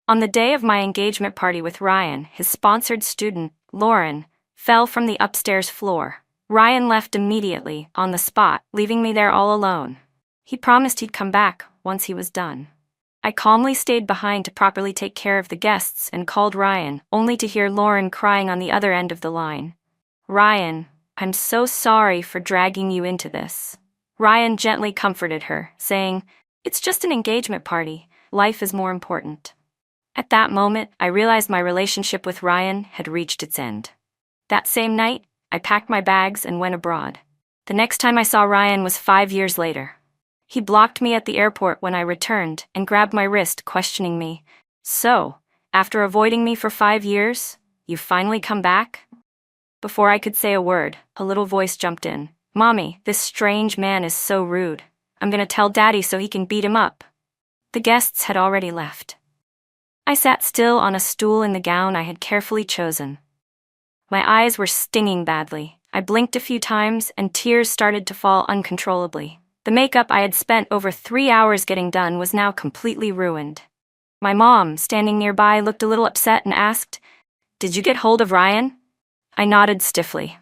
On the day of my engagement party with Ryan, his sponsored student, Lauren, fell from the upstairs floor. Ryan left immediately, on the spot, leaving me there all alone. He promised he'd come back once he was done. I calmly stayed behind to properly take care of the guests and called Ryan, only to hear Lauren crying on the other end of the line. "Ryan, I'm so sorry for dragging you into this." Ryan gently comforted her, saying, "It's just an engagement party. Life is more important." At that moment, I realized my relationship with Ryan had reached its end. That same night, I packed my bags and went abroad. The next time I saw Ryan was 5 years later. He blocked me at the airport when I returned and grabbed my wrist, questioning me. "So, after avoiding me for 5 years, you've finally come back?" Before I could say a word, a little voice jumped in. "Mommy, this strange man is so rude. I'm gonna tell Daddy so he can beat him up." The guests had already left. I sat still on a stool in the gown I had carefully chosen. My eyes were stinging badly. I blinked a few times and tears started to fall uncontrollably. The makeup I had spent over 3 hours getting done was now completely ruined. My mom, standing nearby, looked a little upset and asked, "Did you get hold of Ryan?" I nodded stiffly.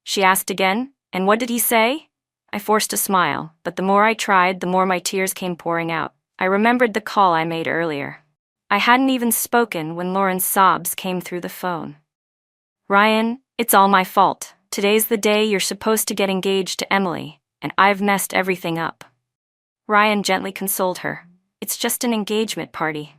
She asked again, "And what did he say?" I forced a smile, but the more I tried, the more my tears came pouring out. I remembered the call I made earlier. I hadn't even spoken when Lauren's sobs came through the phone. "Ryan, it's all my fault. Today's the day you're supposed to get engaged to Emily, and I've messed everything up." Ryan gently consoled her. "It's just an engagement party.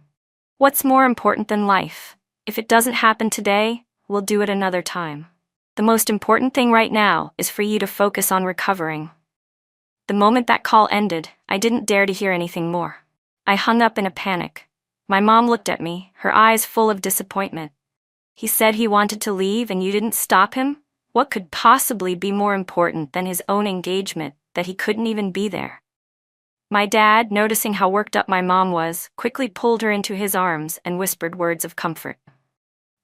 What's more important than life? If it doesn't happen today, we'll do it another time. The most important thing right now is for you to focus on recovering." The moment that call ended, I didn't dare to hear anything more. I hung up in a panic. My mom looked at me, her eyes full of disappointment. "He said he wanted to leave and you didn't stop him? What could possibly be more important than his own engagement, that he couldn't even be there?" My dad, noticing how worked up my mom was, quickly pulled her into his arms and whispered words of comfort.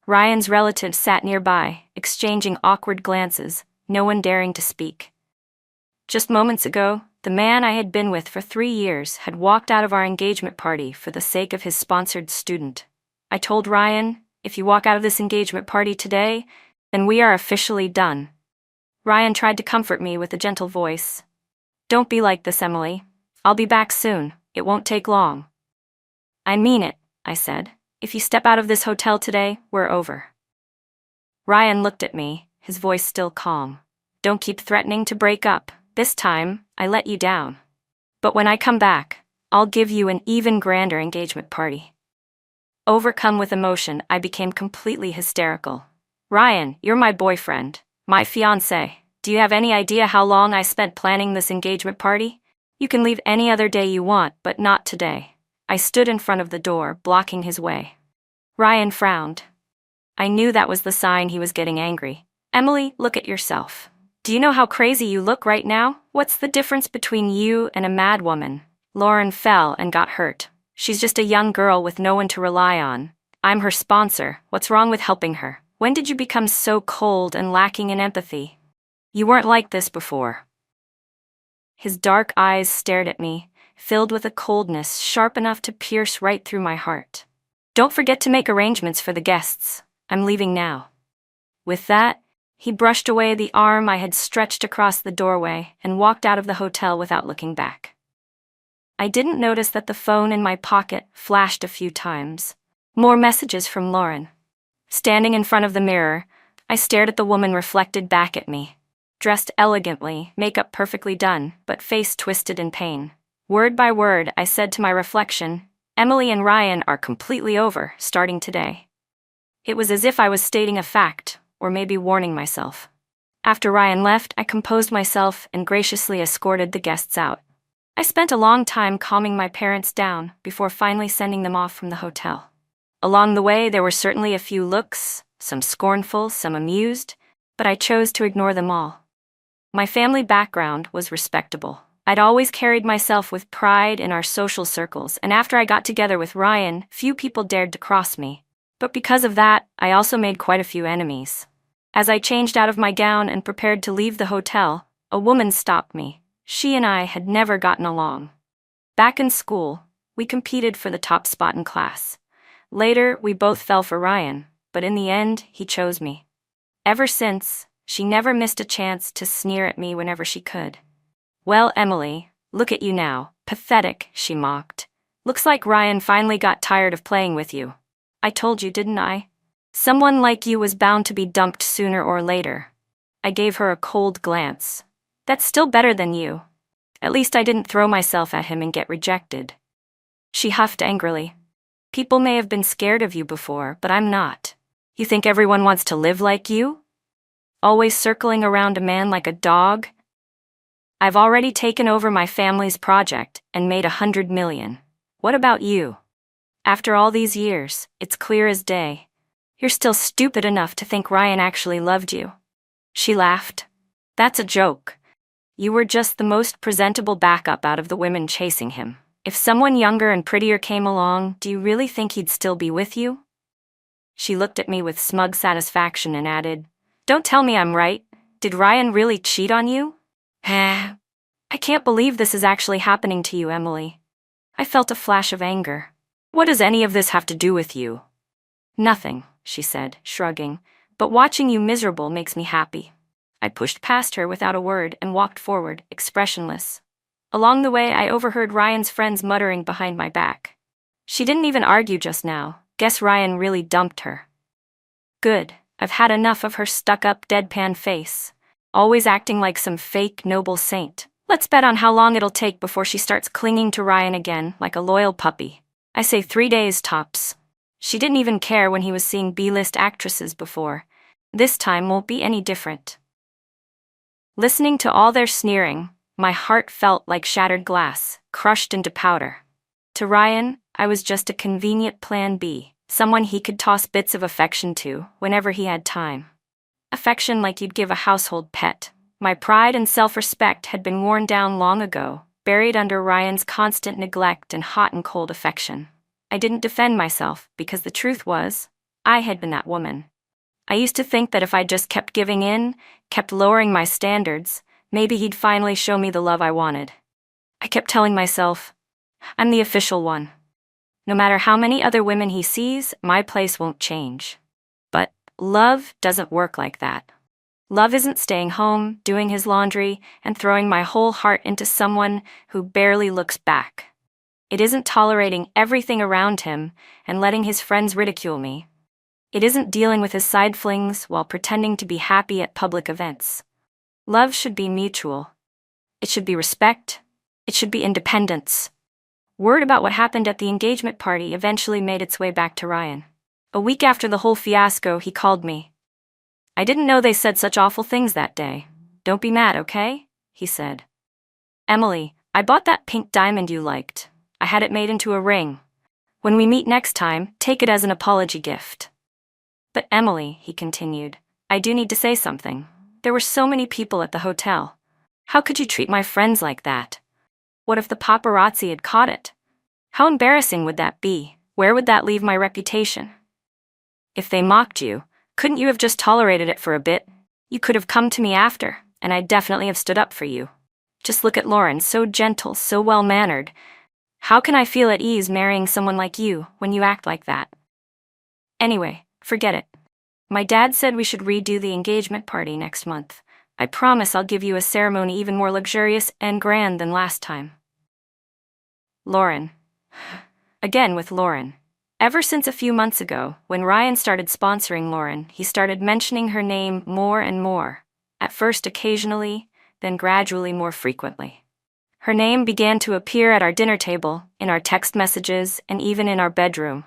Ryan's relatives sat nearby, exchanging awkward glances, no one daring to speak. Just moments ago, the man I had been with for 3 years had walked out of our engagement party for the sake of his sponsored student. I told Ryan, "If you walk out of this engagement party today, then we are officially done." Ryan tried to comfort me with a gentle voice. "Don't be like this, Emily. I'll be back soon. It won't take long." "I mean it," I said. "If you step out of this hotel today, we're over." Ryan looked at me, his voice still calm. "Don't keep threatening to break up. This time, I let you down. But when I come back, I'll give you an even grander engagement party." Overcome with emotion, I became completely hysterical. "Ryan, you're my boyfriend, my fiancé. Do you have any idea how long I spent planning this engagement party? You can leave any other day you want, but not today." I stood in front of the door, blocking his way. Ryan frowned. I knew that was the sign he was getting angry. "Emily, look at yourself. Do you know how crazy you look right now? What's the difference between you and a mad woman? Lauren fell and got hurt. She's just a young girl with no one to rely on. I'm her sponsor. What's wrong with helping her? When did you become so cold and lacking in empathy? You weren't like this before." His dark eyes stared at me, filled with a coldness sharp enough to pierce right through my heart. "Don't forget to make arrangements for the guests. I'm leaving now." With that, he brushed away the arm I had stretched across the doorway and walked out of the hotel without looking back. I didn't notice that the phone in my pocket flashed a few times. More messages from Lauren. Standing in front of the mirror, I stared at the woman reflected back at me. Dressed elegantly, makeup perfectly done, but face twisted in pain. Word by word, I said to my reflection, "Emily and Ryan are completely over, starting today." It was as if I was stating a fact, or maybe warning myself. After Ryan left, I composed myself and graciously escorted the guests out. I spent a long time calming my parents down before finally sending them off from the hotel. Along the way, there were certainly a few looks, some scornful, some amused, but I chose to ignore them all. My family background was respectable. I'd always carried myself with pride in our social circles, and after I got together with Ryan, few people dared to cross me. But because of that, I also made quite a few enemies. As I changed out of my gown and prepared to leave the hotel, a woman stopped me. She and I had never gotten along. Back in school, we competed for the top spot in class. Later, we both fell for Ryan, but in the end, he chose me. Ever since, she never missed a chance to sneer at me whenever she could. Well, Emily, look at you now. Pathetic, she mocked. Looks like Ryan finally got tired of playing with you. I told you, didn't I? Someone like you was bound to be dumped sooner or later. I gave her a cold glance. That's still better than you. At least I didn't throw myself at him and get rejected. She huffed angrily. People may have been scared of you before, but I'm not. You think everyone wants to live like you? Always circling around a man like a dog? I've already taken over my family's project and made 100 million. What about you? After all these years, it's clear as day. You're still stupid enough to think Ryan actually loved you. She laughed. That's a joke. You were just the most presentable backup out of the women chasing him. If someone younger and prettier came along, do you really think he'd still be with you? She looked at me with smug satisfaction and added, Don't tell me I'm right. Did Ryan really cheat on you? I can't believe this is actually happening to you, Emily. I felt a flash of anger. What does any of this have to do with you? Nothing, she said, shrugging, but watching you miserable makes me happy. I pushed past her without a word and walked forward, expressionless. Along the way, I overheard Ryan's friends muttering behind my back. She didn't even argue just now. Guess Ryan really dumped her. Good, I've had enough of her stuck-up, deadpan face. Always acting like some fake noble saint. Let's bet on how long it'll take before she starts clinging to Ryan again, like a loyal puppy. I say 3 days tops. She didn't even care when he was seeing B-list actresses before. This time won't be any different. Listening to all their sneering, my heart felt like shattered glass, crushed into powder. To Ryan, I was just a convenient plan B, someone he could toss bits of affection to whenever he had time. Affection like you'd give a household pet. My pride and self-respect had been worn down long ago, buried under Ryan's constant neglect and hot and cold affection. I didn't defend myself because the truth was, I had been that woman. I used to think that if I just kept giving in, kept lowering my standards, maybe he'd finally show me the love I wanted. I kept telling myself, I'm the official one. No matter how many other women he sees, my place won't change. But love doesn't work like that. Love isn't staying home, doing his laundry, and throwing my whole heart into someone who barely looks back. It isn't tolerating everything around him and letting his friends ridicule me. It isn't dealing with his side flings while pretending to be happy at public events. Love should be mutual. It should be respect. It should be independence. Word about what happened at the engagement party eventually made its way back to Ryan. A week after the whole fiasco, he called me. I didn't know they said such awful things that day. Don't be mad, okay? He said. Emily, I bought that pink diamond you liked. I had it made into a ring. When we meet next time, take it as an apology gift. But Emily, he continued, I do need to say something. There were so many people at the hotel. How could you treat my friends like that? What if the paparazzi had caught it? How embarrassing would that be? Where would that leave my reputation? If they mocked you, couldn't you have just tolerated it for a bit? You could have come to me after, and I'd definitely have stood up for you. Just look at Lauren, so gentle, so well-mannered. How can I feel at ease marrying someone like you when you act like that? Anyway, forget it. My dad said we should redo the engagement party next month. I promise I'll give you a ceremony even more luxurious and grand than last time. Lauren. Again with Lauren. Ever since a few months ago, when Ryan started sponsoring Lauren, he started mentioning her name more and more. At first occasionally, then gradually more frequently. Her name began to appear at our dinner table, in our text messages, and even in our bedroom.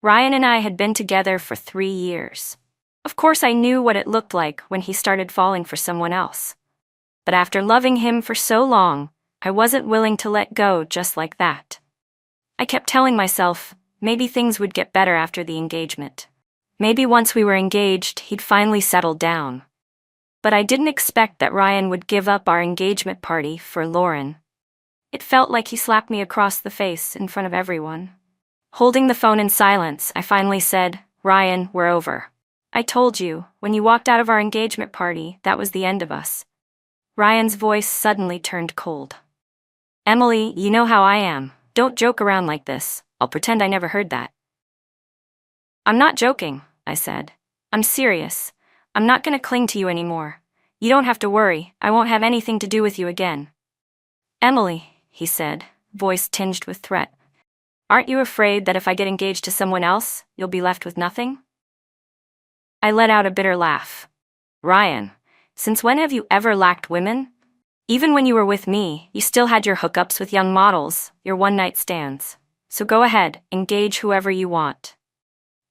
Ryan and I had been together for 3 years. Of course I knew what it looked like when he started falling for someone else. But after loving him for so long, I wasn't willing to let go just like that. I kept telling myself, maybe things would get better after the engagement. Maybe once we were engaged, he'd finally settle down. But I didn't expect that Ryan would give up our engagement party for Lauren. It felt like he slapped me across the face in front of everyone. Holding the phone in silence, I finally said, Ryan, we're over. I told you, when you walked out of our engagement party, that was the end of us. Ryan's voice suddenly turned cold. Emily, you know how I am. Don't joke around like this. I'll pretend I never heard that. I'm not joking, I said. I'm serious. I'm not gonna cling to you anymore. You don't have to worry, I won't have anything to do with you again. Emily, he said, voice tinged with threat. Aren't you afraid that if I get engaged to someone else, you'll be left with nothing? I let out a bitter laugh. Ryan, since when have you ever lacked women? Even when you were with me, you still had your hookups with young models, your one-night stands. So go ahead, engage whoever you want.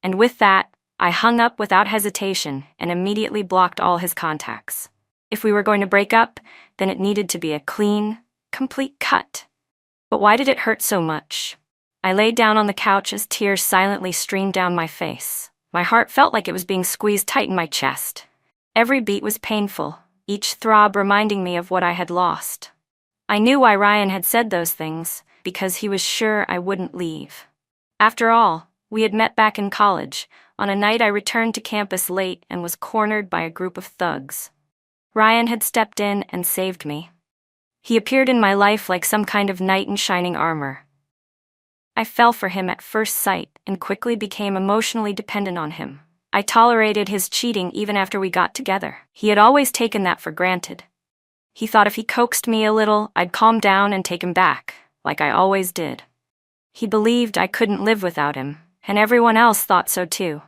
And with that, I hung up without hesitation and immediately blocked all his contacts. If we were going to break up, then it needed to be a clean, complete cut. But why did it hurt so much? I lay down on the couch as tears silently streamed down my face. My heart felt like it was being squeezed tight in my chest. Every beat was painful, each throb reminding me of what I had lost. I knew why Ryan had said those things, because he was sure I wouldn't leave. After all, we had met back in college, on a night I returned to campus late and was cornered by a group of thugs. Ryan had stepped in and saved me. He appeared in my life like some kind of knight in shining armor. I fell for him at first sight and quickly became emotionally dependent on him. I tolerated his cheating even after we got together. He had always taken that for granted. He thought if he coaxed me a little, I'd calm down and take him back, like I always did. He believed I couldn't live without him, and everyone else thought so too.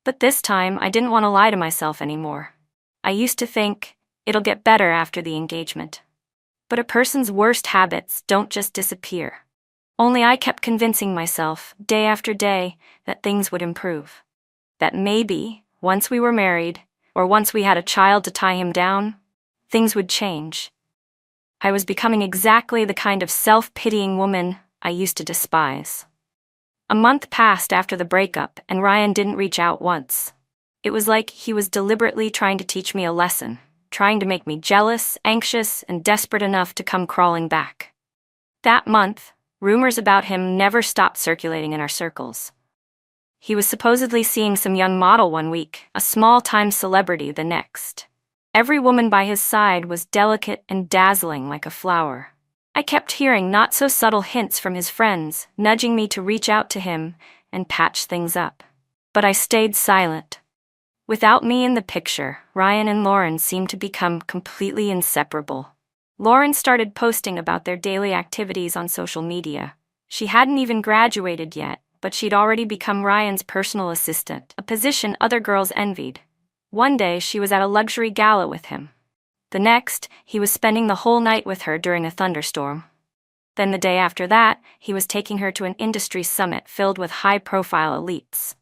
But this time, I didn't want to lie to myself anymore. I used to think, it'll get better after the engagement. But a person's worst habits don't just disappear. Only I kept convincing myself, day after day, that things would improve. That maybe, once we were married, or once we had a child to tie him down, things would change. I was becoming exactly the kind of self-pitying woman I used to despise. A month passed after the breakup, and Ryan didn't reach out once. It was like he was deliberately trying to teach me a lesson, trying to make me jealous, anxious, and desperate enough to come crawling back. That month, rumors about him never stopped circulating in our circles. He was supposedly seeing some young model one week, a small-time celebrity the next. Every woman by his side was delicate and dazzling like a flower. I kept hearing not-so-subtle hints from his friends, nudging me to reach out to him and patch things up. But I stayed silent. Without me in the picture, Ryan and Lauren seemed to become completely inseparable. Lauren started posting about their daily activities on social media. She hadn't even graduated yet, but she'd already become Ryan's personal assistant, a position other girls envied. One day, she was at a luxury gala with him. The next, he was spending the whole night with her during a thunderstorm. Then the day after that, he was taking her to an industry summit filled with high-profile elites.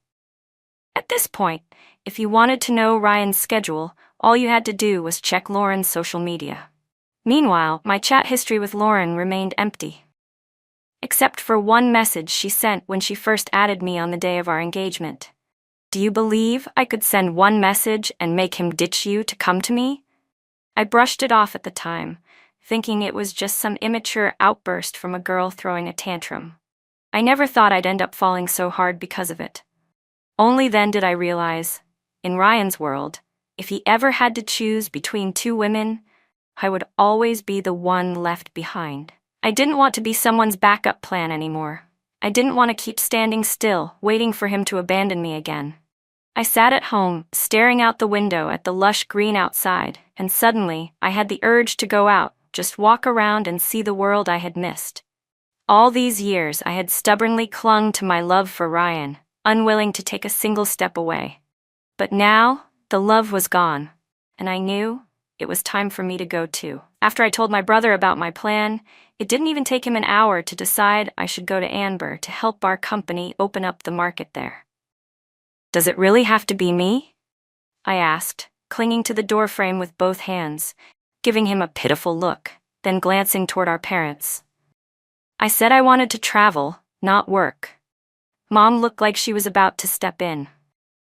At this point, if you wanted to know Ryan's schedule, all you had to do was check Lauren's social media. Meanwhile, my chat history with Lauren remained empty. Except for one message she sent when she first added me on the day of our engagement. Do you believe I could send one message and make him ditch you to come to me? I brushed it off at the time, thinking it was just some immature outburst from a girl throwing a tantrum. I never thought I'd end up falling so hard because of it. Only then did I realize, in Ryan's world, if he ever had to choose between two women, I would always be the one left behind. I didn't want to be someone's backup plan anymore. I didn't want to keep standing still, waiting for him to abandon me again. I sat at home, staring out the window at the lush green outside, and suddenly, I had the urge to go out, just walk around and see the world I had missed. All these years, I had stubbornly clung to my love for Ryan, unwilling to take a single step away. But now, the love was gone, and I knew it was time for me to go too. After I told my brother about my plan, it didn't even take him an hour to decide I should go to Anber to help our company open up the market there. Does it really have to be me? I asked, clinging to the doorframe with both hands, giving him a pitiful look, then glancing toward our parents. I said I wanted to travel, not work. Mom looked like she was about to step in.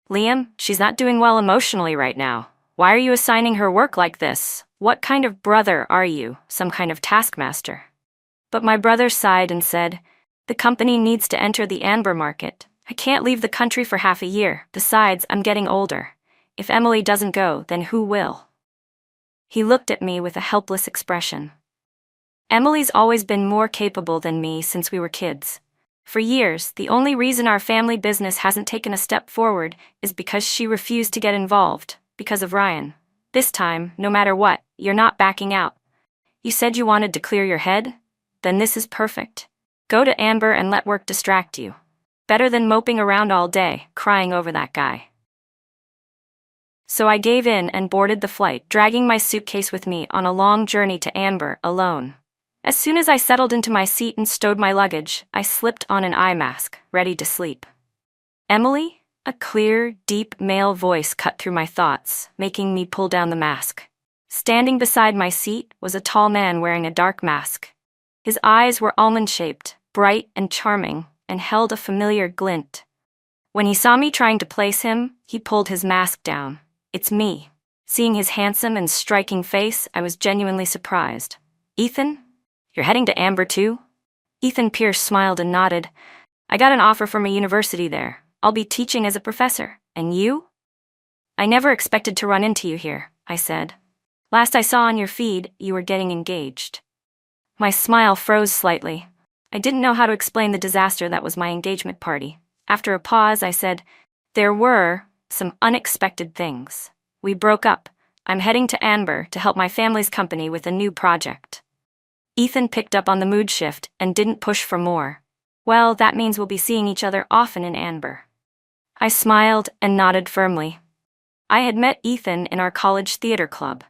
Liam, she's not doing well emotionally right now. Why are you assigning her work like this? What kind of brother are you? Some kind of taskmaster? But my brother sighed and said, the company needs to enter the Anber market. I can't leave the country for half a year. Besides, I'm getting older. If Emily doesn't go, then who will? He looked at me with a helpless expression. Emily's always been more capable than me since we were kids. For years, the only reason our family business hasn't taken a step forward is because she refused to get involved, because of Ryan. This time, no matter what, you're not backing out. You said you wanted to clear your head? Then this is perfect. Go to Amber and let work distract you. Better than moping around all day, crying over that guy. So I gave in and boarded the flight, dragging my suitcase with me on a long journey to Amber, alone. As soon as I settled into my seat and stowed my luggage, I slipped on an eye mask, ready to sleep. Emily? A clear, deep male voice cut through my thoughts, making me pull down the mask. Standing beside my seat was a tall man wearing a dark mask. His eyes were almond-shaped, bright and charming, and held a familiar glint. When he saw me trying to place him, he pulled his mask down. It's me. Seeing his handsome and striking face, I was genuinely surprised. Ethan? You're heading to Amber too? Ethan Pierce smiled and nodded. I got an offer from a university there. I'll be teaching as a professor. And you? I never expected to run into you here, I said. Last I saw on your feed, you were getting engaged. My smile froze slightly. I didn't know how to explain the disaster that was my engagement party. After a pause, I said, there were some unexpected things. We broke up. I'm heading to Amber to help my family's company with a new project. Ethan picked up on the mood shift and didn't push for more. Well, that means we'll be seeing each other often in Amber. I smiled and nodded firmly. I had met Ethan in our college theater club.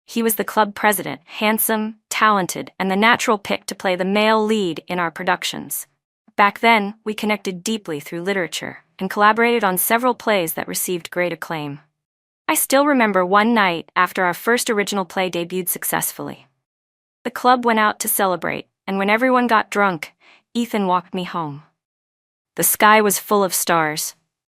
He was the club president, handsome, talented, and the natural pick to play the male lead in our productions. Back then, we connected deeply through literature and collaborated on several plays that received great acclaim. I still remember one night after our first original play debuted successfully. The club went out to celebrate, and when everyone got drunk, Ethan walked me home. The sky was full of stars.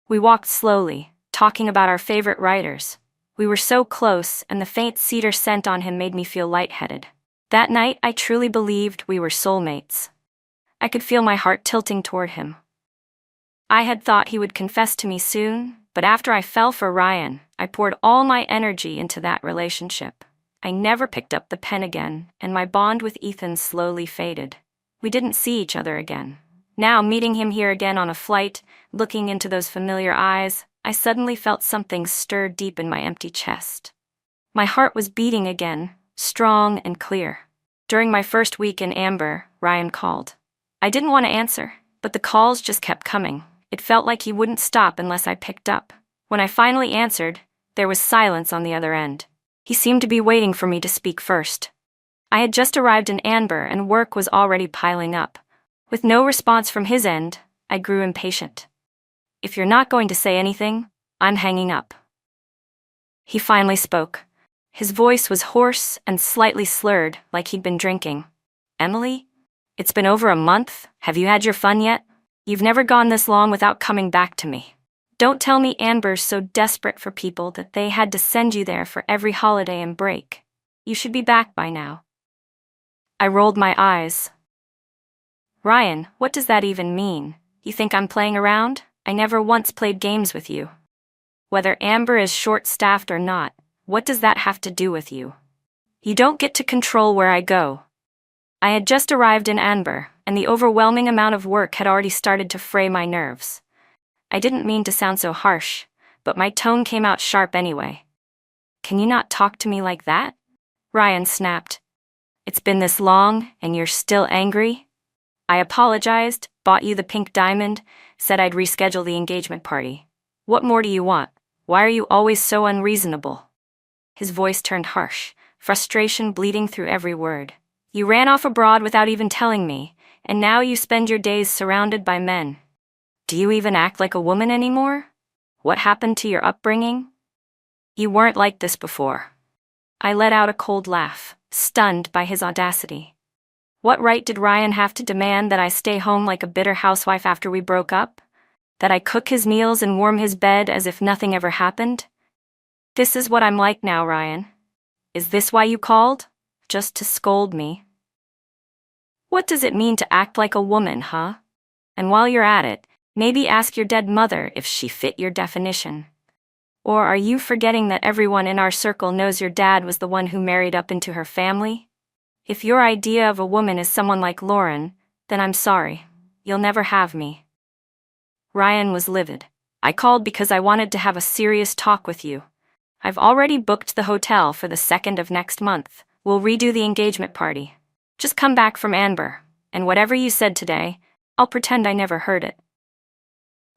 We walked slowly, talking about our favorite writers. We were so close, and the faint cedar scent on him made me feel lightheaded. That night, I truly believed we were soulmates. I could feel my heart tilting toward him. I had thought he would confess to me soon, but after I fell for Ryan, I poured all my energy into that relationship. I never picked up the pen again, and my bond with Ethan slowly faded. We didn't see each other again. Now, meeting him here again on a flight, looking into those familiar eyes, I suddenly felt something stir deep in my empty chest. My heart was beating again, strong and clear. During my first week in Amber, Ryan called. I didn't want to answer, but the calls just kept coming. It felt like he wouldn't stop unless I picked up. When I finally answered, there was silence on the other end. He seemed to be waiting for me to speak first. I had just arrived in Amber and work was already piling up. With no response from his end, I grew impatient. If you're not going to say anything, I'm hanging up. He finally spoke. His voice was hoarse and slightly slurred, like he'd been drinking. Emily? It's been over a month. Have you had your fun yet? You've never gone this long without coming back to me. Don't tell me Amber's so desperate for people that they had to send you there for every holiday and break. You should be back by now. I rolled my eyes. Ryan, what does that even mean? You think I'm playing around? I never once played games with you. Whether Amber is short-staffed or not, what does that have to do with you? You don't get to control where I go. I had just arrived in Amber, and the overwhelming amount of work had already started to fray my nerves. I didn't mean to sound so harsh, but my tone came out sharp anyway. Can you not talk to me like that? Ryan snapped. It's been this long, and you're still angry? I apologized, bought you the pink diamond, said I'd reschedule the engagement party. What more do you want? Why are you always so unreasonable? His voice turned harsh, frustration bleeding through every word. You ran off abroad without even telling me, and now you spend your days surrounded by men. Do you even act like a woman anymore? What happened to your upbringing? You weren't like this before. I let out a cold laugh, stunned by his audacity. What right did Ryan have to demand that I stay home like a bitter housewife after we broke up? That I cook his meals and warm his bed as if nothing ever happened? This is what I'm like now, Ryan. Is this why you called? Just to scold me? What does it mean to act like a woman, huh? And while you're at it, maybe ask your dead mother if she fit your definition. Or are you forgetting that everyone in our circle knows your dad was the one who married up into her family? If your idea of a woman is someone like Lauren, then I'm sorry. You'll never have me. Ryan was livid. I called because I wanted to have a serious talk with you. I've already booked the hotel for the 2nd of next month. We'll redo the engagement party. Just come back from Amber, and whatever you said today, I'll pretend I never heard it.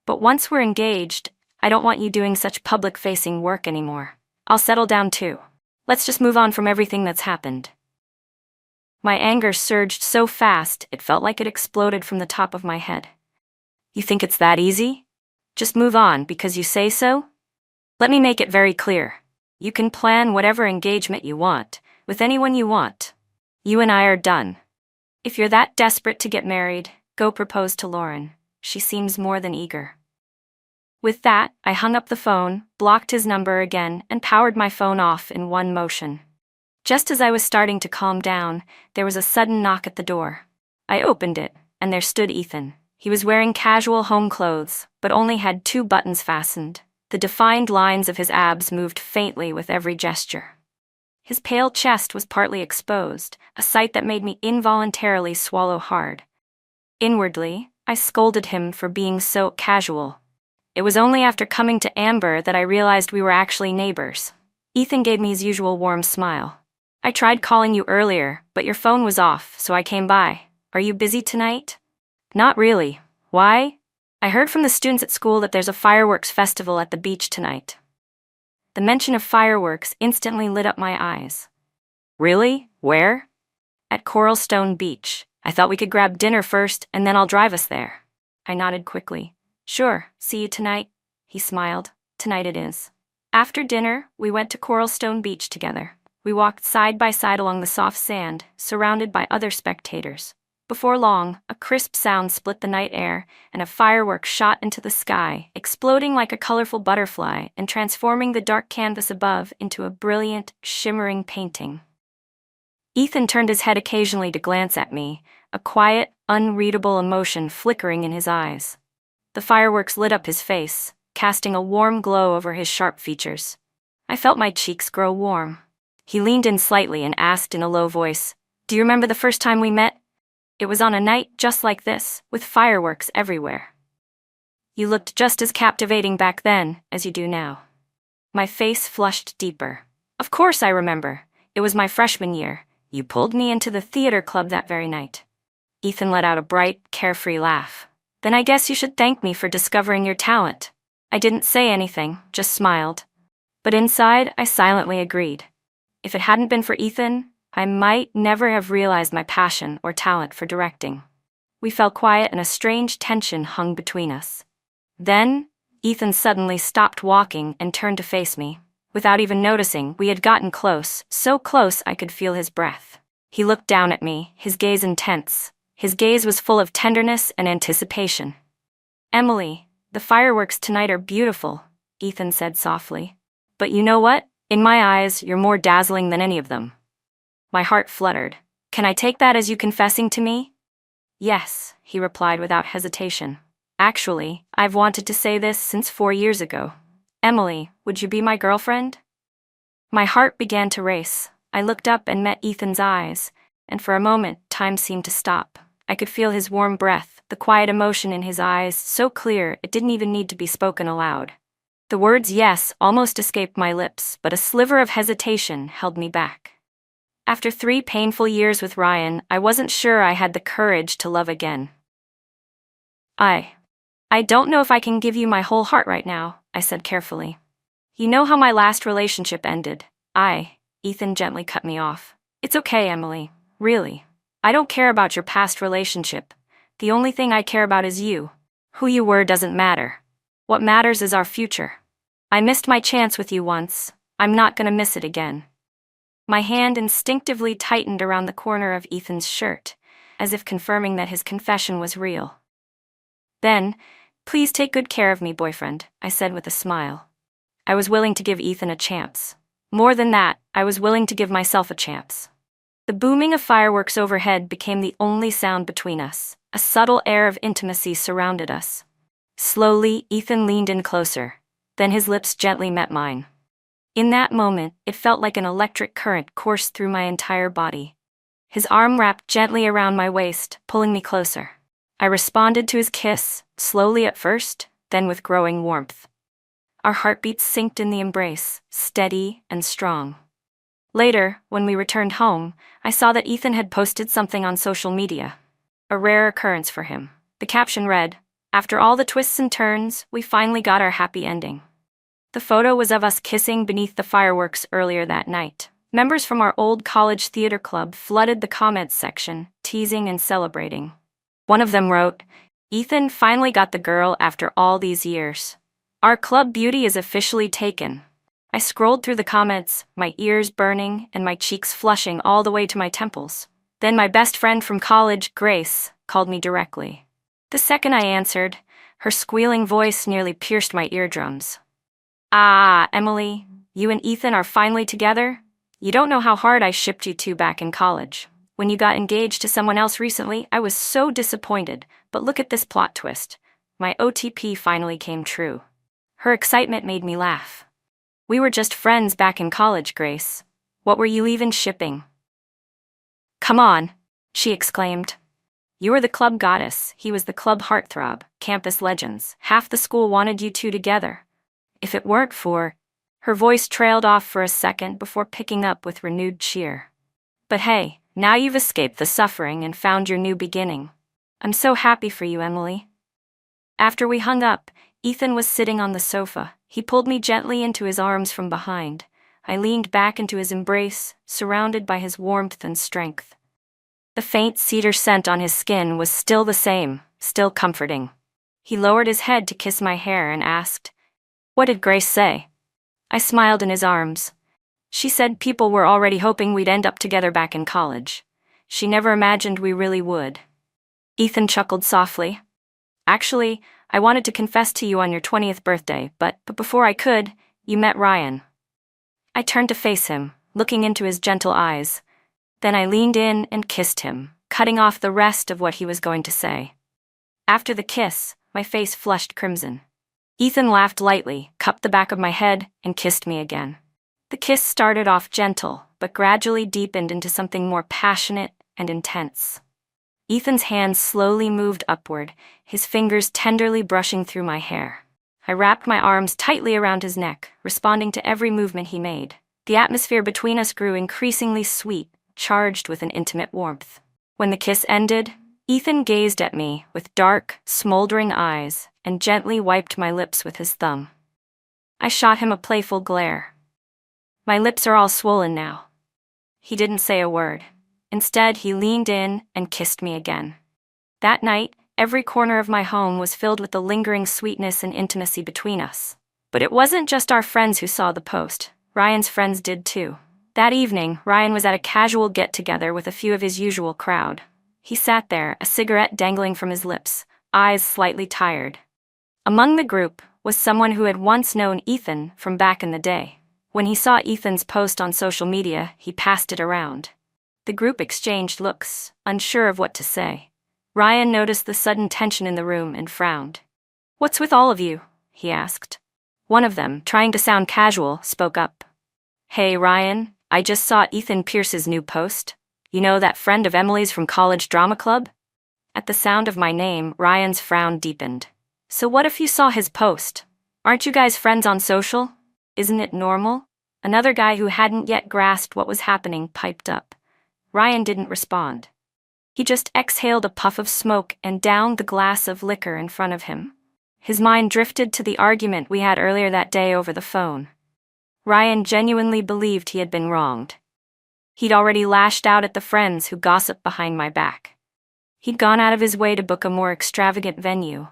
But once we're engaged, I don't want you doing such public-facing work anymore. I'll settle down too. Let's just move on from everything that's happened. My anger surged so fast, it felt like it exploded from the top of my head. You think it's that easy? Just move on because you say so? Let me make it very clear. You can plan whatever engagement you want, with anyone you want. You and I are done. If you're that desperate to get married, go propose to Lauren. She seems more than eager. With that, I hung up the phone, blocked his number again, and powered my phone off in one motion. Just as I was starting to calm down, there was a sudden knock at the door. I opened it, and there stood Ethan. He was wearing casual home clothes, but only had 2 buttons fastened. The defined lines of his abs moved faintly with every gesture. His pale chest was partly exposed, a sight that made me involuntarily swallow hard. Inwardly, I scolded him for being so casual. It was only after coming to Amber that I realized we were actually neighbors. Ethan gave me his usual warm smile. I tried calling you earlier, but your phone was off, so I came by. Are you busy tonight? Not really. Why? I heard from the students at school that there's a fireworks festival at the beach tonight. The mention of fireworks instantly lit up my eyes. Really? Where? At Coralstone Beach. I thought we could grab dinner first, and then I'll drive us there. I nodded quickly. Sure, see you tonight. He smiled. Tonight it is. After dinner, we went to Coralstone Beach together. We walked side by side along the soft sand, surrounded by other spectators. Before long, a crisp sound split the night air, and a firework shot into the sky, exploding like a colorful butterfly and transforming the dark canvas above into a brilliant, shimmering painting. Ethan turned his head occasionally to glance at me, a quiet, unreadable emotion flickering in his eyes. The fireworks lit up his face, casting a warm glow over his sharp features. I felt my cheeks grow warm. He leaned in slightly and asked in a low voice, "Do you remember the first time we met? It was on a night just like this, with fireworks everywhere. You looked just as captivating back then as you do now." My face flushed deeper. Of course I remember. It was my freshman year. You pulled me into the theater club that very night. Ethan let out a bright, carefree laugh. Then I guess you should thank me for discovering your talent. I didn't say anything, just smiled. But inside, I silently agreed. If it hadn't been for Ethan, I might never have realized my passion or talent for directing. We fell quiet and a strange tension hung between us. Then, Ethan suddenly stopped walking and turned to face me. Without even noticing, we had gotten close, so close I could feel his breath. He looked down at me, his gaze intense. His gaze was full of tenderness and anticipation. "Emily, the fireworks tonight are beautiful," Ethan said softly. "But you know what? In my eyes, you're more dazzling than any of them." My heart fluttered. "Can I take that as you confessing to me?" "Yes," he replied without hesitation. "Actually, I've wanted to say this since 4 years ago. Emily, would you be my girlfriend?" My heart began to race. I looked up and met Ethan's eyes, and for a moment, time seemed to stop. I could feel his warm breath, the quiet emotion in his eyes, so clear it didn't even need to be spoken aloud. The words yes almost escaped my lips, but a sliver of hesitation held me back. After 3 painful years with Ryan, I wasn't sure I had the courage to love again. I don't know if I can give you my whole heart right now," I said carefully. "You know how my last relationship ended." Ethan gently cut me off. "It's okay, Emily. Really. I don't care about your past relationship. The only thing I care about is you. Who you were doesn't matter. What matters is our future. I missed my chance with you once. I'm not gonna miss it again." My hand instinctively tightened around the corner of Ethan's shirt, as if confirming that his confession was real. "Then, please take good care of me, boyfriend," I said with a smile. I was willing to give Ethan a chance. More than that, I was willing to give myself a chance. The booming of fireworks overhead became the only sound between us. A subtle air of intimacy surrounded us. Slowly, Ethan leaned in closer. Then his lips gently met mine. In that moment, it felt like an electric current coursed through my entire body. His arm wrapped gently around my waist, pulling me closer. I responded to his kiss, slowly at first, then with growing warmth. Our heartbeats synced in the embrace, steady and strong. Later, when we returned home, I saw that Ethan had posted something on social media. A rare occurrence for him. The caption read, "After all the twists and turns, we finally got our happy ending." The photo was of us kissing beneath the fireworks earlier that night. Members from our old college theater club flooded the comments section, teasing and celebrating. One of them wrote, "Ethan finally got the girl after all these years. Our club beauty is officially taken." I scrolled through the comments, my ears burning and my cheeks flushing all the way to my temples. Then my best friend from college, Grace, called me directly. The second I answered, her squealing voice nearly pierced my eardrums. "Ah, Emily, you and Ethan are finally together? You don't know how hard I shipped you two back in college. When you got engaged to someone else recently, I was so disappointed, but look at this plot twist. My OTP finally came true." Her excitement made me laugh. "We were just friends back in college, Grace. What were you even shipping?" "Come on," she exclaimed. "You were the club goddess, he was the club heartthrob, campus legends. Half the school wanted you two together. If it weren't for..." Her voice trailed off for a second before picking up with renewed cheer. "But hey, now you've escaped the suffering and found your new beginning. I'm so happy for you, Emily." After we hung up, Ethan was sitting on the sofa. He pulled me gently into his arms from behind. I leaned back into his embrace, surrounded by his warmth and strength. The faint cedar scent on his skin was still the same, still comforting. He lowered his head to kiss my hair and asked, "What did Grace say?" I smiled in his arms. "She said people were already hoping we'd end up together back in college. She never imagined we really would." Ethan chuckled softly. "Actually, I wanted to confess to you on your 20th birthday, but before I could, you met Ryan." I turned to face him, looking into his gentle eyes. Then I leaned in and kissed him, cutting off the rest of what he was going to say. After the kiss, my face flushed crimson. Ethan laughed lightly, cupped the back of my head, and kissed me again. The kiss started off gentle, but gradually deepened into something more passionate and intense. Ethan's hands slowly moved upward, his fingers tenderly brushing through my hair. I wrapped my arms tightly around his neck, responding to every movement he made. The atmosphere between us grew increasingly sweet, charged with an intimate warmth. When the kiss ended, Ethan gazed at me with dark, smoldering eyes and gently wiped my lips with his thumb. I shot him a playful glare. "My lips are all swollen now." He didn't say a word. Instead, he leaned in and kissed me again. That night, every corner of my home was filled with the lingering sweetness and intimacy between us. But it wasn't just our friends who saw the post. Ryan's friends did too. That evening, Ryan was at a casual get-together with a few of his usual crowd. He sat there, a cigarette dangling from his lips, eyes slightly tired. Among the group was someone who had once known Ethan from back in the day. When he saw Ethan's post on social media, he passed it around. The group exchanged looks, unsure of what to say. Ryan noticed the sudden tension in the room and frowned. "What's with all of you?" he asked. One of them, trying to sound casual, spoke up. "Hey Ryan, I just saw Ethan Pierce's new post. You know that friend of Emily's from college drama club?" At the sound of my name, Ryan's frown deepened. "So what if you saw his post? Aren't you guys friends on social? Isn't it normal?" Another guy who hadn't yet grasped what was happening piped up. Ryan didn't respond. He just exhaled a puff of smoke and downed the glass of liquor in front of him. His mind drifted to the argument we had earlier that day over the phone. Ryan genuinely believed he had been wronged. He'd already lashed out at the friends who gossiped behind my back. He'd gone out of his way to book a more extravagant venue.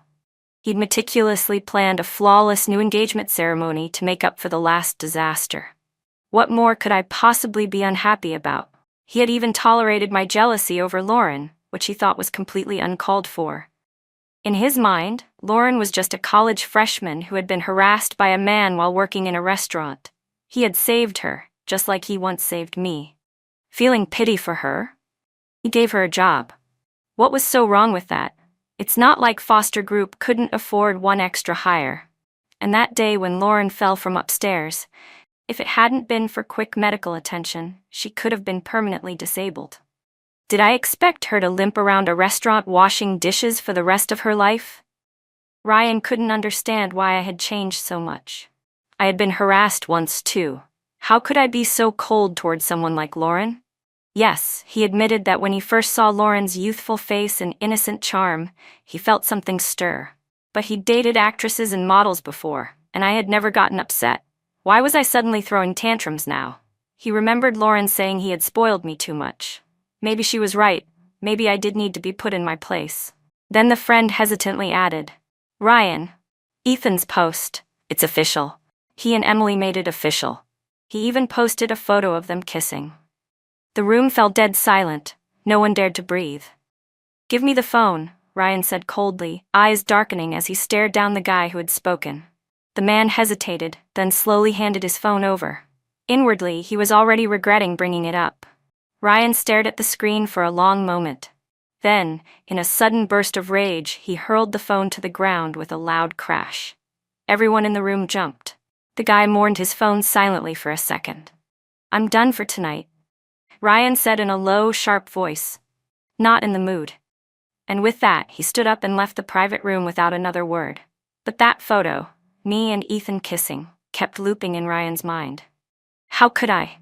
He'd meticulously planned a flawless new engagement ceremony to make up for the last disaster. What more could I possibly be unhappy about? He had even tolerated my jealousy over Lauren, which he thought was completely uncalled for. In his mind, Lauren was just a college freshman who had been harassed by a man while working in a restaurant. He had saved her, just like he once saved me. Feeling pity for her, he gave her a job. What was so wrong with that? It's not like Foster Group couldn't afford one extra hire. And that day when Lauren fell from upstairs, if it hadn't been for quick medical attention, she could have been permanently disabled. Did I expect her to limp around a restaurant washing dishes for the rest of her life? Ryan couldn't understand why I had changed so much. I had been harassed once too. How could I be so cold toward someone like Lauren? Yes, he admitted that when he first saw Lauren's youthful face and innocent charm, he felt something stir. But he'd dated actresses and models before, and I had never gotten upset. Why was I suddenly throwing tantrums now? He remembered Lauren saying he had spoiled me too much. Maybe she was right. Maybe I did need to be put in my place. Then the friend hesitantly added, "Ryan, Ethan's post. It's official. He and Emily made it official. He even posted a photo of them kissing." The room fell dead silent. No one dared to breathe. "Give me the phone," Ryan said coldly, eyes darkening as he stared down the guy who had spoken. The man hesitated, then slowly handed his phone over. Inwardly, he was already regretting bringing it up. Ryan stared at the screen for a long moment. Then, in a sudden burst of rage, he hurled the phone to the ground with a loud crash. Everyone in the room jumped. The guy mourned his phone silently for a second. "I'm done for tonight," Ryan said in a low, sharp voice. "Not in the mood." And with that, he stood up and left the private room without another word. But that photo, me and Ethan kissing, kept looping in Ryan's mind. How could I?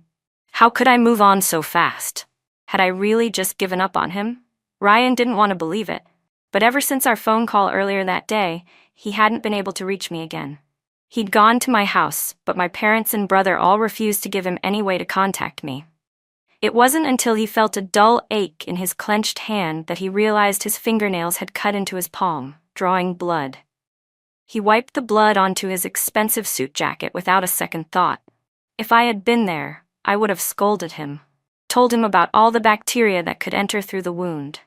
How could I move on so fast? Had I really just given up on him? Ryan didn't want to believe it. But ever since our phone call earlier that day, he hadn't been able to reach me again. He'd gone to my house, but my parents and brother all refused to give him any way to contact me. It wasn't until he felt a dull ache in his clenched hand that he realized his fingernails had cut into his palm, drawing blood. He wiped the blood onto his expensive suit jacket without a second thought. If I had been there, I would have scolded him, told him about all the bacteria that could enter through the wound.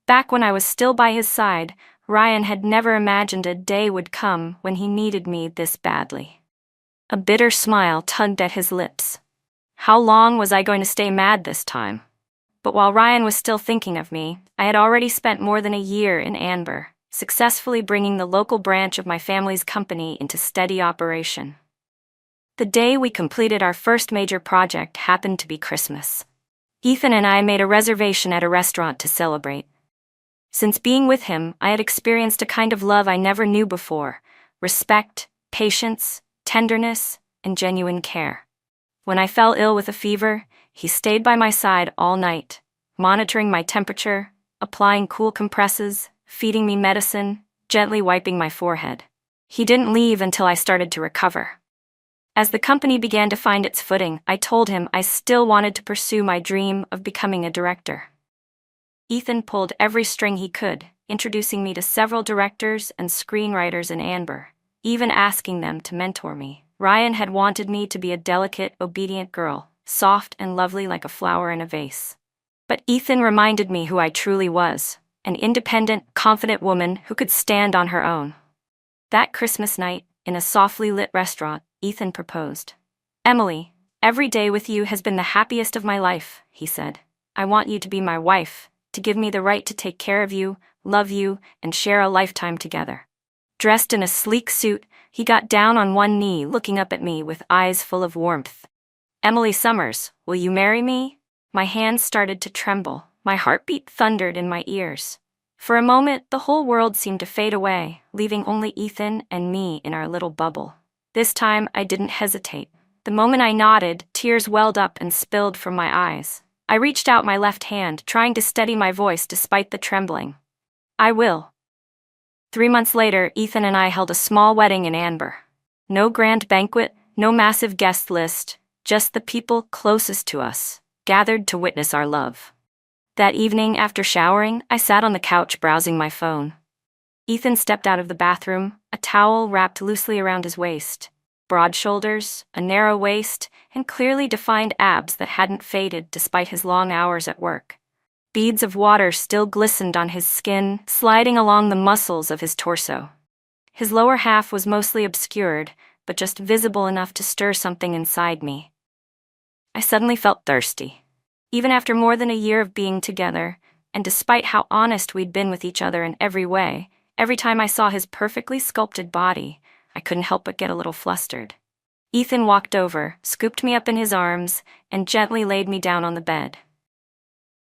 Back when I was still by his side, Ryan had never imagined a day would come when he needed me this badly. A bitter smile tugged at his lips. How long was I going to stay mad this time? But while Ryan was still thinking of me, I had already spent more than a year in Anber, successfully bringing the local branch of my family's company into steady operation. The day we completed our first major project happened to be Christmas. Ethan and I made a reservation at a restaurant to celebrate. Since being with him, I had experienced a kind of love I never knew before: respect, patience, tenderness, and genuine care. When I fell ill with a fever, he stayed by my side all night, monitoring my temperature, applying cool compresses, feeding me medicine, gently wiping my forehead. He didn't leave until I started to recover. As the company began to find its footing, I told him I still wanted to pursue my dream of becoming a director. Ethan pulled every string he could, introducing me to several directors and screenwriters in Anber, even asking them to mentor me. Ryan had wanted me to be a delicate, obedient girl, soft and lovely like a flower in a vase. But Ethan reminded me who I truly was, an independent, confident woman who could stand on her own. That Christmas night, in a softly lit restaurant, Ethan proposed. "Emily, every day with you has been the happiest of my life," he said. "I want you to be my wife, to give me the right to take care of you, love you, and share a lifetime together." Dressed in a sleek suit, he got down on one knee, looking up at me with eyes full of warmth. "Emily Summers, will you marry me?" My hands started to tremble, my heartbeat thundered in my ears. For a moment, the whole world seemed to fade away, leaving only Ethan and me in our little bubble. This time, I didn't hesitate. The moment I nodded, tears welled up and spilled from my eyes. I reached out my left hand, trying to steady my voice despite the trembling. "I will." 3 months later, Ethan and I held a small wedding in Anber. No grand banquet, no massive guest list, just the people closest to us, gathered to witness our love. That evening, after showering, I sat on the couch browsing my phone. Ethan stepped out of the bathroom, a towel wrapped loosely around his waist. Broad shoulders, a narrow waist, and clearly defined abs that hadn't faded despite his long hours at work. Beads of water still glistened on his skin, sliding along the muscles of his torso. His lower half was mostly obscured, but just visible enough to stir something inside me. I suddenly felt thirsty. Even after more than a year of being together, and despite how honest we'd been with each other in every way, every time I saw his perfectly sculpted body, I couldn't help but get a little flustered. Ethan walked over, scooped me up in his arms, and gently laid me down on the bed.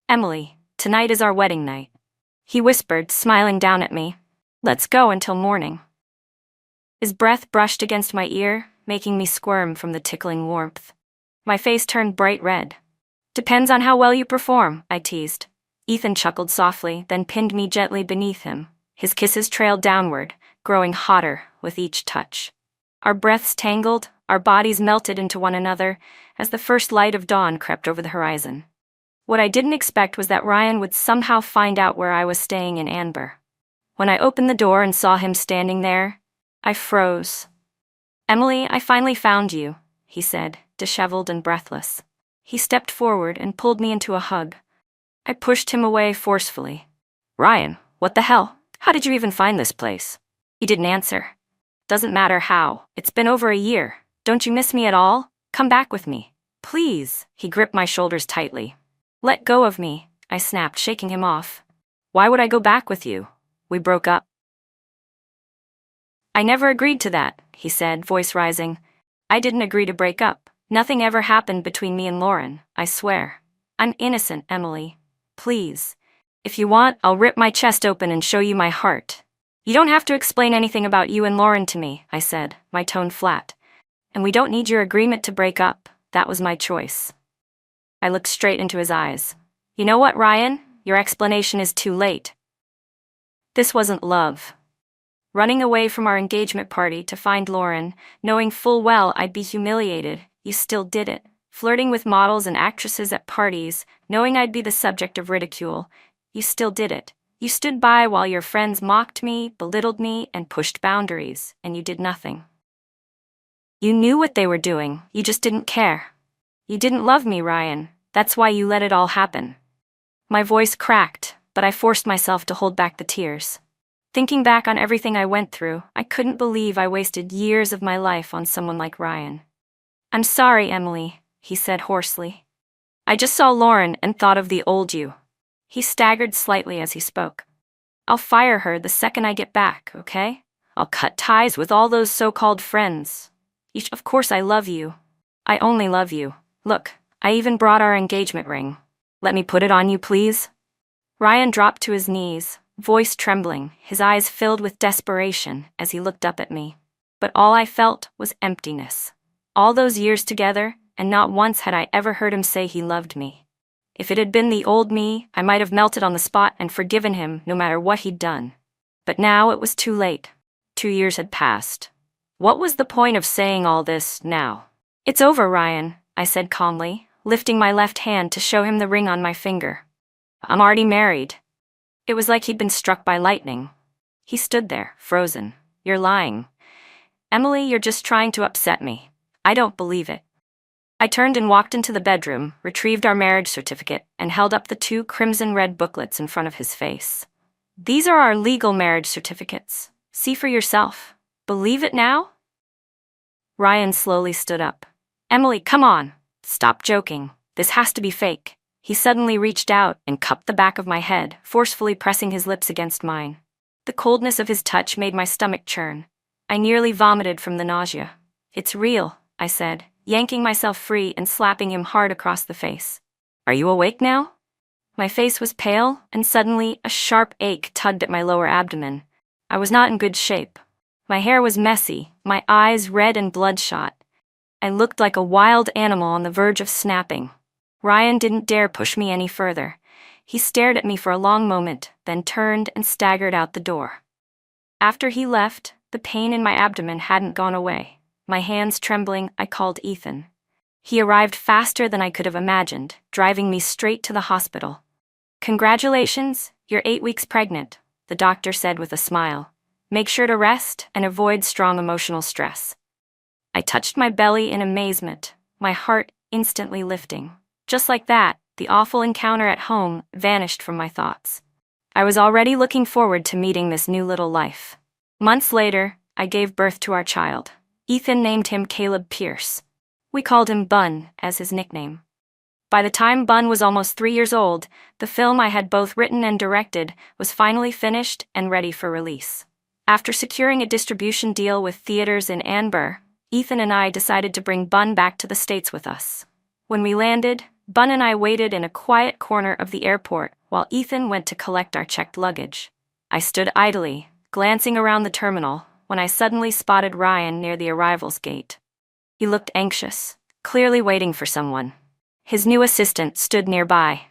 "Emily, Tonight is our wedding night," he whispered, smiling down at me. "Let's go until morning." His breath brushed against my ear, making me squirm from the tickling warmth. My face turned bright red. "Depends on how well you perform," I teased. Ethan chuckled softly, then pinned me gently beneath him. His kisses trailed downward, growing hotter with each touch. Our breaths tangled, our bodies melted into one another as the first light of dawn crept over the horizon. What I didn't expect was that Ryan would somehow find out where I was staying in Anber. When I opened the door and saw him standing there, I froze. "Emily, I finally found you," he said, disheveled and breathless. He stepped forward and pulled me into a hug. I pushed him away forcefully. "Ryan, what the hell? How did you even find this place?" He didn't answer. "Doesn't matter how. It's been over a year. Don't you miss me at all? Come back with me. Please." He gripped my shoulders tightly. "Let go of me," I snapped, shaking him off. "Why would I go back with you? We broke up." "I never agreed to that," he said, voice rising. "I didn't agree to break up. Nothing ever happened between me and Lauren, I swear. I'm innocent, Emily. Please. If you want, I'll rip my chest open and show you my heart." "You don't have to explain anything about you and Lauren to me," I said, my tone flat. "And we don't need your agreement to break up. That was my choice." I looked straight into his eyes. "You know what, Ryan? Your explanation is too late. This wasn't love." Running away from our engagement party to find Lauren, knowing full well I'd be humiliated, you still did it. Flirting with models and actresses at parties, knowing I'd be the subject of ridicule, you still did it. You stood by while your friends mocked me, belittled me, and pushed boundaries, and you did nothing. You knew what they were doing, you just didn't care. You didn't love me, Ryan. That's why you let it all happen. My voice cracked, but I forced myself to hold back the tears. Thinking back on everything I went through, I couldn't believe I wasted years of my life on someone like Ryan. "I'm sorry, Emily," he said hoarsely. "I just saw Lauren and thought of the old you." He staggered slightly as he spoke. "I'll fire her the second I get back, okay? I'll cut ties with all those so-called friends. Of course I love you. I only love you. Look, I even brought our engagement ring. Let me put it on you, please." Ryan dropped to his knees, voice trembling, his eyes filled with desperation as he looked up at me. But all I felt was emptiness. All those years together, and not once had I ever heard him say he loved me. If it had been the old me, I might have melted on the spot and forgiven him no matter what he'd done. But now it was too late. 2 years had passed. What was the point of saying all this now? "It's over, Ryan," I said calmly, lifting my left hand to show him the ring on my finger. "I'm already married." It was like he'd been struck by lightning. He stood there, frozen. "You're lying. Emily, you're just trying to upset me. I don't believe it." I turned and walked into the bedroom, retrieved our marriage certificate, and held up the 2 crimson-red booklets in front of his face. "These are our legal marriage certificates. See for yourself. Believe it now?" Ryan slowly stood up. "Emily, come on. Stop joking. This has to be fake." He suddenly reached out and cupped the back of my head, forcefully pressing his lips against mine. The coldness of his touch made my stomach churn. I nearly vomited from the nausea. "It's real," I said, yanking myself free and slapping him hard across the face. "Are you awake now?" My face was pale, and suddenly a sharp ache tugged at my lower abdomen. I was not in good shape. My hair was messy, my eyes red and bloodshot. I looked like a wild animal on the verge of snapping. Ryan didn't dare push me any further. He stared at me for a long moment, then turned and staggered out the door. After he left, the pain in my abdomen hadn't gone away. My hands trembling, I called Ethan. He arrived faster than I could have imagined, driving me straight to the hospital. "Congratulations, you're 8 weeks pregnant," the doctor said with a smile. "Make sure to rest and avoid strong emotional stress." I touched my belly in amazement, my heart instantly lifting. Just like that, the awful encounter at home vanished from my thoughts. I was already looking forward to meeting this new little life. Months later, I gave birth to our child. Ethan named him Caleb Pierce. We called him Bun as his nickname. By the time Bun was almost 3 years old, the film I had both written and directed was finally finished and ready for release. After securing a distribution deal with theaters in Anber, Ethan and I decided to bring Bun back to the States with us. When we landed, Bun and I waited in a quiet corner of the airport while Ethan went to collect our checked luggage. I stood idly, glancing around the terminal, when I suddenly spotted Ryan near the arrivals gate. He looked anxious, clearly waiting for someone. His new assistant stood nearby.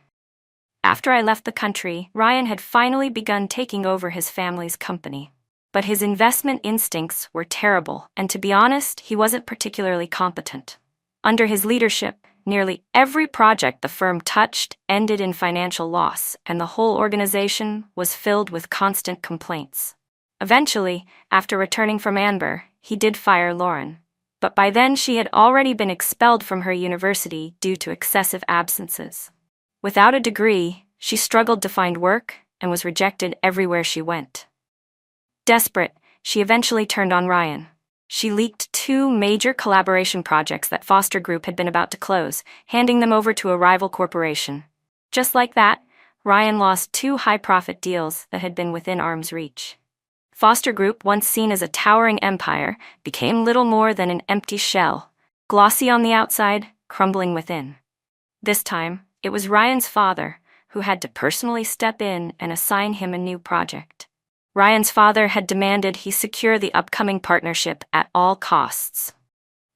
After I left the country, Ryan had finally begun taking over his family's company. But his investment instincts were terrible, and to be honest, he wasn't particularly competent. Under his leadership, nearly every project the firm touched ended in financial loss, and the whole organization was filled with constant complaints. Eventually, after returning from Amber, he did fire Lauren. But by then she had already been expelled from her university due to excessive absences. Without a degree, she struggled to find work and was rejected everywhere she went. Desperate, she eventually turned on Ryan. She leaked 2 major collaboration projects that Foster Group had been about to close, handing them over to a rival corporation. Just like that, Ryan lost 2 high-profit deals that had been within arm's reach. Foster Group, once seen as a towering empire, became little more than an empty shell, glossy on the outside, crumbling within. This time, it was Ryan's father who had to personally step in and assign him a new project. Ryan's father had demanded he secure the upcoming partnership at all costs.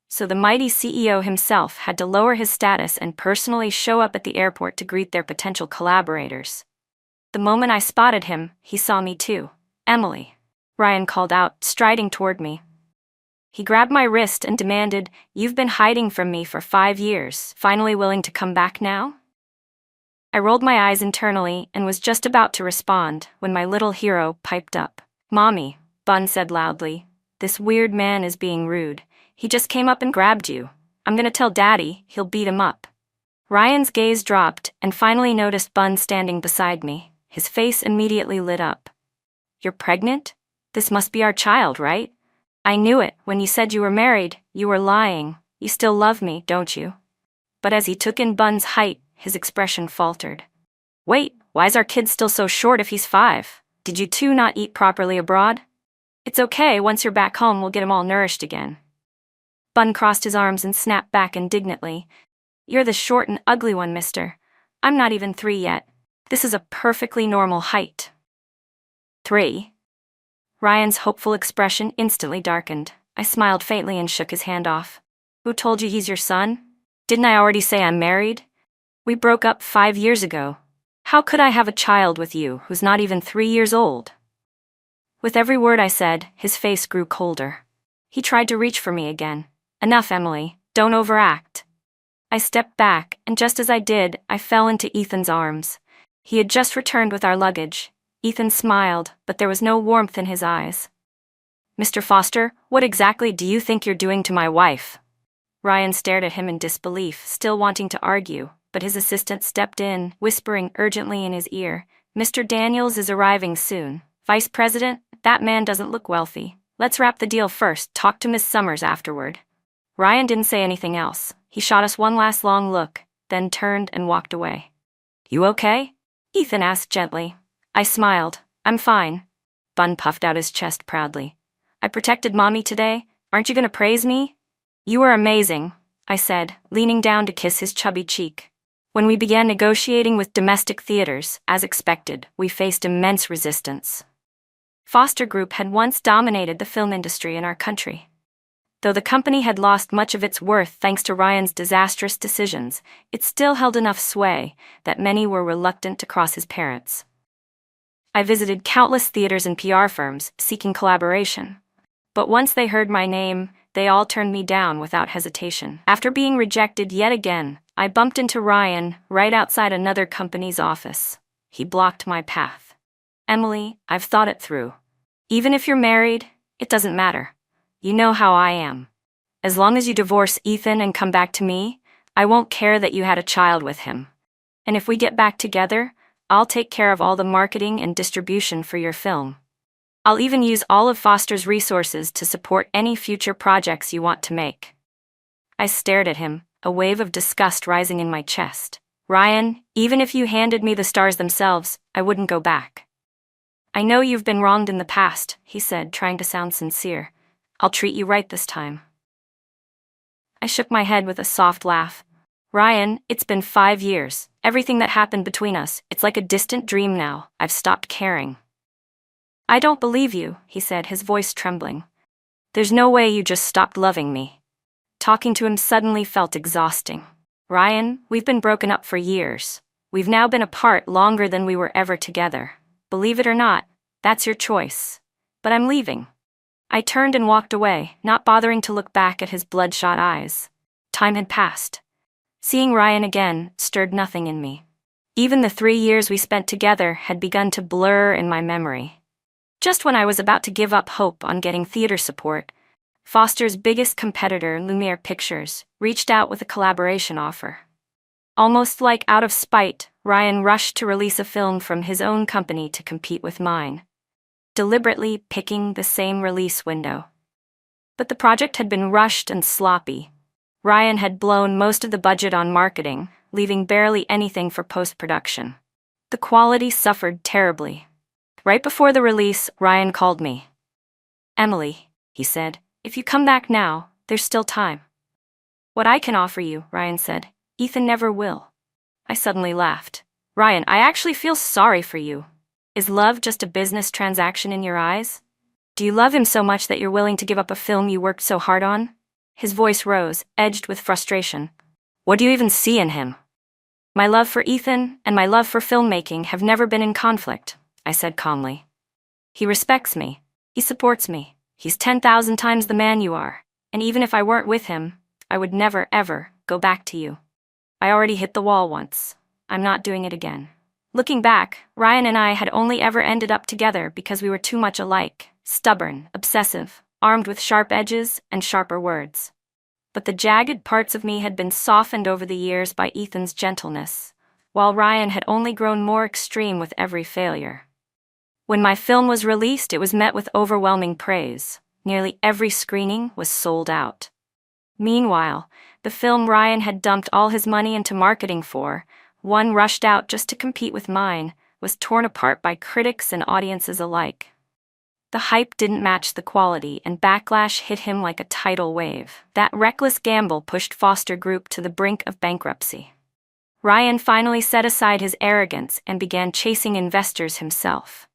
So the mighty CEO himself had to lower his status and personally show up at the airport to greet their potential collaborators. The moment I spotted him, he saw me too. "Emily," Ryan called out, striding toward me. He grabbed my wrist and demanded, "You've been hiding from me for 5 years, finally willing to come back now?" I rolled my eyes internally and was just about to respond when my little hero piped up. "Mommy," Bun said loudly, "this weird man is being rude. He just came up and grabbed you. I'm gonna tell Daddy, he'll beat him up." Ryan's gaze dropped and finally noticed Bun standing beside me. His face immediately lit up. "You're pregnant? This must be our child, right? I knew it. When you said you were married, you were lying. You still love me, don't you?" But as he took in Bun's height, his expression faltered. "Wait, why's our kid still so short if he's 5? Did you two not eat properly abroad?" "It's okay, once you're back home we'll get him all nourished again." Bun crossed his arms and snapped back indignantly. "You're the short and ugly one, mister. I'm not even 3 yet. This is a perfectly normal height." 3. Ryan's hopeful expression instantly darkened. I smiled faintly and shook his hand off. "Who told you he's your son? Didn't I already say I'm married? We broke up 5 years ago. How could I have a child with you who's not even 3 years old?" With every word I said, his face grew colder. He tried to reach for me again. "Enough, Emily, don't overact." I stepped back, and just as I did, I fell into Ethan's arms. He had just returned with our luggage. Ethan smiled, but there was no warmth in his eyes. "Mr. Foster, what exactly do you think you're doing to my wife?" Ryan stared at him in disbelief, still wanting to argue, but his assistant stepped in, whispering urgently in his ear, "Mr. Daniels is arriving soon. Vice President, that man doesn't look wealthy. Let's wrap the deal first, talk to Miss Summers afterward." Ryan didn't say anything else. He shot us one last long look, then turned and walked away. "You okay?" Ethan asked gently. I smiled. "I'm fine." Bun puffed out his chest proudly. "I protected Mommy today. Aren't you gonna praise me?" "You were amazing," I said, leaning down to kiss his chubby cheek. When we began negotiating with domestic theaters, as expected, we faced immense resistance. Foster Group had once dominated the film industry in our country. Though the company had lost much of its worth thanks to Ryan's disastrous decisions, it still held enough sway that many were reluctant to cross his parents. I visited countless theaters and PR firms seeking collaboration. But once they heard my name, they all turned me down without hesitation. After being rejected yet again, I bumped into Ryan right outside another company's office. He blocked my path. "Emily, I've thought it through. Even if you're married, it doesn't matter. You know how I am. As long as you divorce Ethan and come back to me, I won't care that you had a child with him. And if we get back together, I'll take care of all the marketing and distribution for your film. I'll even use all of Foster's resources to support any future projects you want to make." I stared at him, a wave of disgust rising in my chest. "Ryan, even if you handed me the stars themselves, I wouldn't go back." "I know you've been wronged in the past," he said, trying to sound sincere. "I'll treat you right this time." I shook my head with a soft laugh. Ryan, it's been 5 years. Everything that happened between us, it's like a distant dream now. I've stopped caring. I don't believe you, he said, his voice trembling. There's no way you just stopped loving me. Talking to him suddenly felt exhausting. Ryan, we've been broken up for years. We've now been apart longer than we were ever together. Believe it or not, that's your choice. But I'm leaving. I turned and walked away, not bothering to look back at his bloodshot eyes. Time had passed. Seeing Ryan again stirred nothing in me. Even the 3 years we spent together had begun to blur in my memory. Just when I was about to give up hope on getting theater support, Foster's biggest competitor, Lumiere Pictures, reached out with a collaboration offer. Almost like out of spite, Ryan rushed to release a film from his own company to compete with mine, deliberately picking the same release window. But the project had been rushed and sloppy. Ryan had blown most of the budget on marketing, leaving barely anything for post-production. The quality suffered terribly. Right before the release, Ryan called me. "Emily," he said, "if you come back now, there's still time." "What I can offer you," Ryan said, "Ethan never will." I suddenly laughed. "Ryan, I actually feel sorry for you. Is love just a business transaction in your eyes? Do you love him so much that you're willing to give up a film you worked so hard on?" His voice rose, edged with frustration. "What do you even see in him?" "My love for Ethan and my love for filmmaking have never been in conflict," I said calmly. "He respects me. He supports me. He's 10,000 times the man you are. And even if I weren't with him, I would never, ever go back to you. I already hit the wall once. I'm not doing it again." Looking back, Ryan and I had only ever ended up together because we were too much alike, stubborn, obsessive, armed with sharp edges and sharper words. But the jagged parts of me had been softened over the years by Ethan's gentleness, while Ryan had only grown more extreme with every failure. When my film was released, it was met with overwhelming praise. Nearly every screening was sold out. Meanwhile, the film Ryan had dumped all his money into marketing for, one rushed out just to compete with mine, was torn apart by critics and audiences alike. The hype didn't match the quality, and backlash hit him like a tidal wave. That reckless gamble pushed Foster Group to the brink of bankruptcy. Ryan finally set aside his arrogance and began chasing investors himself.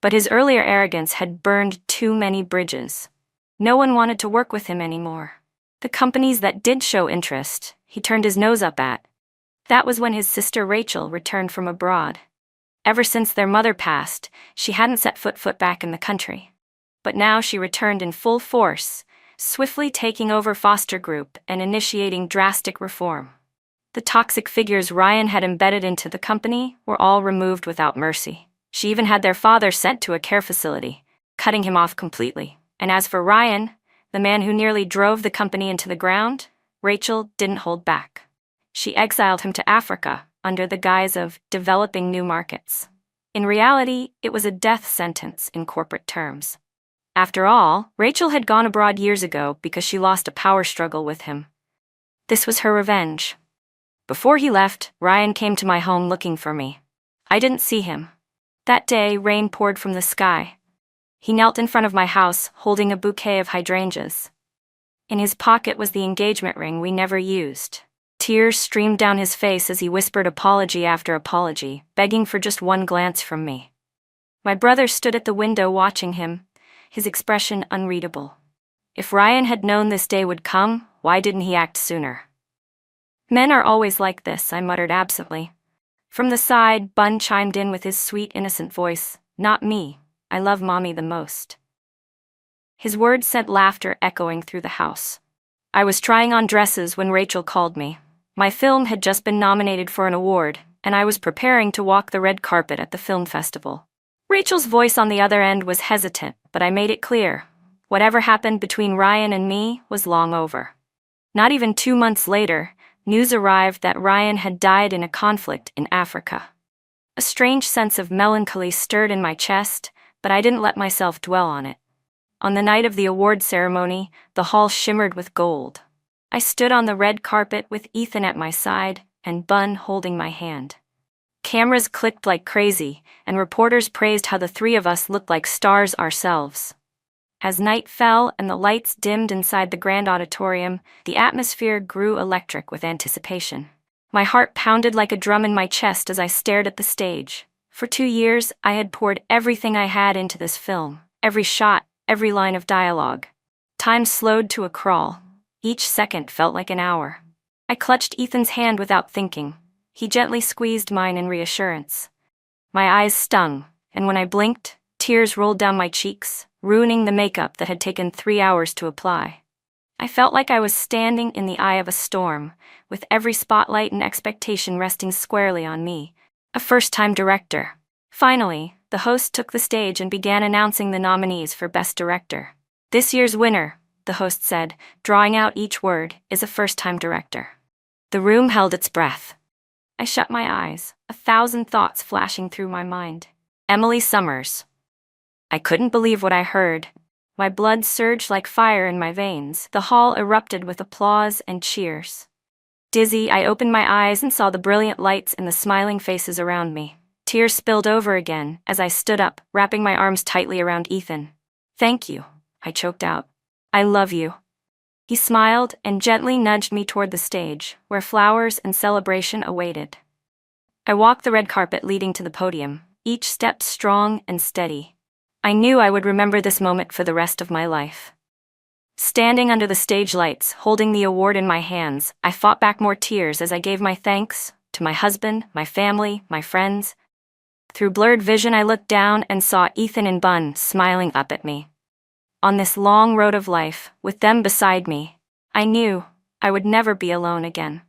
But his earlier arrogance had burned too many bridges. No one wanted to work with him anymore. The companies that did show interest, he turned his nose up at. That was when his sister Rachel returned from abroad. Ever since their mother passed, she hadn't set foot back in the country. But now she returned in full force, swiftly taking over Foster Group and initiating drastic reform. The toxic figures Ryan had embedded into the company were all removed without mercy. She even had their father sent to a care facility, cutting him off completely. And as for Ryan, the man who nearly drove the company into the ground, Rachel didn't hold back. She exiled him to Africa under the guise of developing new markets. In reality, it was a death sentence in corporate terms. After all, Rachel had gone abroad years ago because she lost a power struggle with him. This was her revenge. Before he left, Ryan came to my home looking for me. I didn't see him. That day, rain poured from the sky. He knelt in front of my house, holding a bouquet of hydrangeas. In his pocket was the engagement ring we never used. Tears streamed down his face as he whispered apology after apology, begging for just one glance from me. My brother stood at the window watching him, his expression unreadable. If Ryan had known this day would come, why didn't he act sooner? "Men are always like this," I muttered absently. From the side, Bun chimed in with his sweet, innocent voice. "Not me. I love Mommy the most." His words sent laughter echoing through the house. I was trying on dresses when Rachel called me. My film had just been nominated for an award, and I was preparing to walk the red carpet at the film festival. Rachel's voice on the other end was hesitant, but I made it clear. Whatever happened between Ryan and me was long over. Not even 2 months later, news arrived that Ryan had died in a conflict in Africa. A strange sense of melancholy stirred in my chest, but I didn't let myself dwell on it. On the night of the award ceremony, the hall shimmered with gold. I stood on the red carpet with Ethan at my side and Bun holding my hand. Cameras clicked like crazy, and reporters praised how the three of us looked like stars ourselves. As night fell and the lights dimmed inside the grand auditorium, the atmosphere grew electric with anticipation. My heart pounded like a drum in my chest as I stared at the stage. For 2 years, I had poured everything I had into this film, every shot, every line of dialogue. Time slowed to a crawl. Each second felt like an hour. I clutched Ethan's hand without thinking. He gently squeezed mine in reassurance. My eyes stung, and when I blinked, tears rolled down my cheeks, ruining the makeup that had taken 3 hours to apply. I felt like I was standing in the eye of a storm, with every spotlight and expectation resting squarely on me, a first-time director. Finally, the host took the stage and began announcing the nominees for Best Director. This year's winner, the host said, drawing out each word, is a first-time director. The room held its breath. I shut my eyes, 1,000 thoughts flashing through my mind. Emily Summers. I couldn't believe what I heard. My blood surged like fire in my veins. The hall erupted with applause and cheers. Dizzy, I opened my eyes and saw the brilliant lights and the smiling faces around me. Tears spilled over again as I stood up, wrapping my arms tightly around Ethan. "Thank you," I choked out. "I love you." He smiled and gently nudged me toward the stage, where flowers and celebration awaited. I walked the red carpet leading to the podium, each step strong and steady. I knew I would remember this moment for the rest of my life. Standing under the stage lights, holding the award in my hands, I fought back more tears as I gave my thanks to my husband, my family, my friends. Through blurred vision, I looked down and saw Ethan and Bun smiling up at me. On this long road of life, with them beside me, I knew I would never be alone again.